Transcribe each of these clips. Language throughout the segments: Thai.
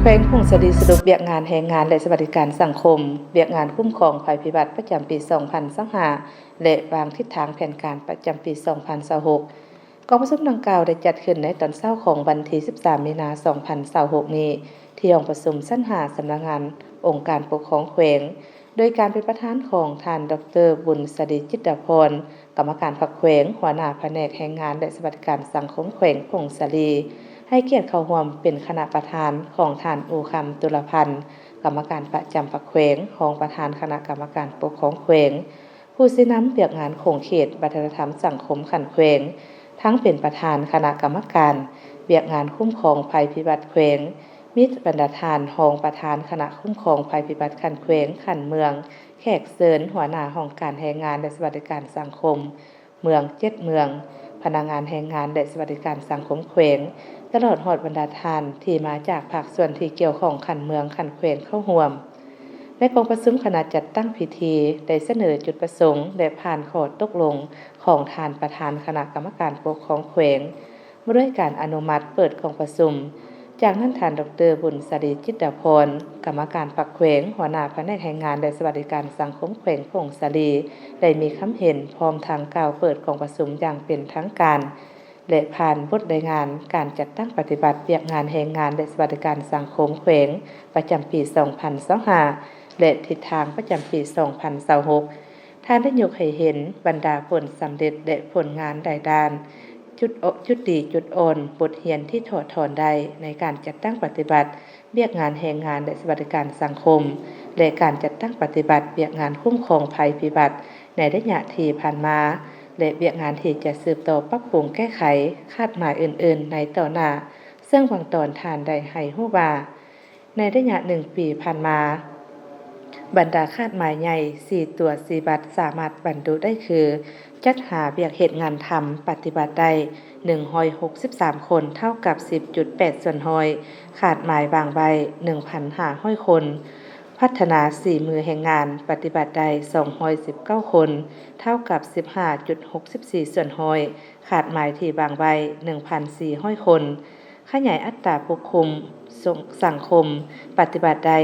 แขวงพงศดีสรุปเวียกงานแรงงานและสวัสดิการสังคมเวียกงานคุ้มครองภัยพิบัติประจำปี 2025และวางทิศทางแผนการประจำปี 2026กองประชุมดังกล่าวได้จัดขึ้นในตอนเช้าของวันที่ 13 มีนาคม 2026 นี้ที่ห้องประชุมชั้น5สำนักงานองค์การปกครองแขวงโดยการเป็นประธานของท่านดร.บุญสดีจิตรพรกรรมการพรรคแขวงหัวหน้าแผนกแรงงานและสวัสดิการสังคมแขวงพงศดีให้เกียรติเข้าร่วมเป็นคณะประธานของท่านอูคำตุลพันธ์กรรมการประจำพรรคแขวงของประธานคณะกรรมการปกครองแขวงผู้สินำเวียกงานโครงเขตวัฒนธรรมสังคมขันแขวงทั้งเป็นประธานคณะกรรมการเวียกงานคุ้มครองภัยพิบัติแขวงมิตรบรรดาทานรองประธานคณะคุ้มครองภัยพิบัติขันแขวงขันเมืองแขกเชิญหัวหน้าห้องการแรงงานและสวัสดิการสังคมเมือง7เมืองพนักงานแรงงานและสวัสดิการสังคมแขวงตลอดหอดบรรดาทานที่มาจากภาคส่วนที่เกี่ยวข้องขันเมืองขันแขวงเข้าร่วมในกองประชุมคณะจัดตั้งพิธีได้เสนอจุดประสงค์และผ่านข้อตกลงของท่านประธานคณะกรรมการปกครองแขวงด้วยการอนุมัติเปิดกองประชุมจากนั้นท่านดร.บุญสดีจิตรพรกรรมการพรรคแขวงหัวหน้าแผนกแรงงานและสวัสดิการสังคมแขวงพงศดีได้มีคำเห็นพร้อมทางกล่าวเปิดกองประชุมอย่างเป็นทางการและผ่านบทรายงานการจัดตั้งปฏิบัติเวียกงานแรงงานและสวัสดิการสังคมแขวงประจำปี 2025และทิศทางประจำปี 2026ท่านได้ยกให้เห็นบรรดาผลสำเร็จและผลงานหลายด้านจุดดีจุดอ่อนบทเรียนที่ถอดถอนได้ในการจัดตั้งปฏิบัติเวียกงานแรงงานและสวัสดิการสังคมและการจัดตั้งปฏิบัติเวียกงานคุ้มครองภัยพิบัติในระยะที่ผ่านมาและเวียกงานที่จะสืบต่อปรับปรุงแก้ไขคาดหมายอื่นๆในต่อหน้าซึ่งบางตอนทานได้ให้ฮู้ว่าในระยะ1 ปีผ่านมาบรรดาคาดหมายใหญ่4ตัว4บัตรสามารถบรรลุได้คือจัดหาเวียกเหตุงานทำปฏิบัติได้163คนเท่ากับ 10.8 ส่วนร้อยขาดหมายบางใบ 1,500 คนพัฒนา4มือแห่งงานปฏิบัติได้219คนเท่ากับ 15.64 ส่วนร้อยขาดหมายที่บางใบ 1,400 คนขยายอัตราผู้คุมสังคมปฏิบัติได้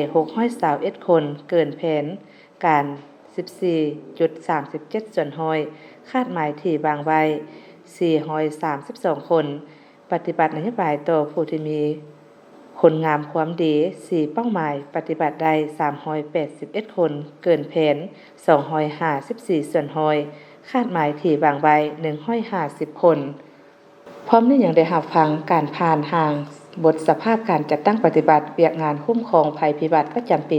621คนเกินแผนการ 14.37 ส่วนร้อยคาดหมายที่บางใบ432คนปฏิบัตินโยบายต่อผู้ที่มีคนงามความดี4เป้าหมายปฏิบัติได้381คนเกินแผน254ส่วนร้อยคาดหมายที่บางใบ150คนพร้อมนี้ยังได้รับฟังการผ่านห่างบทสภาพการจัดตั้งปฏิบัติเวียกงานคุ้มครองภัยพิบัติประจำปี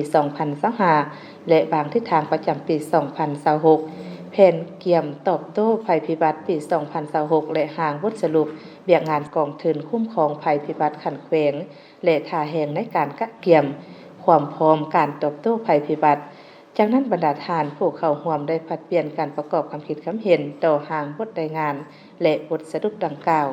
2025และบางทิศทางประจำปี 2026แผนเกี่ยมตอบโต้ภัยพิบัติปี 2026และห่างบทสรุปเวียกงานกองทุนคุ้มครองภัยพิบัติขันแขวงและท่าแห่งในการกะเกี่ยมความพร้อมการตอบโต้ภัยพิบัติจากนั้นบรรดาทานผู้เข้าร่วมได้ผลัดเปลี่ยนการประกอบความคิดความเห็นต่อห่างบทรายงานและบทสรุปดังกล่าว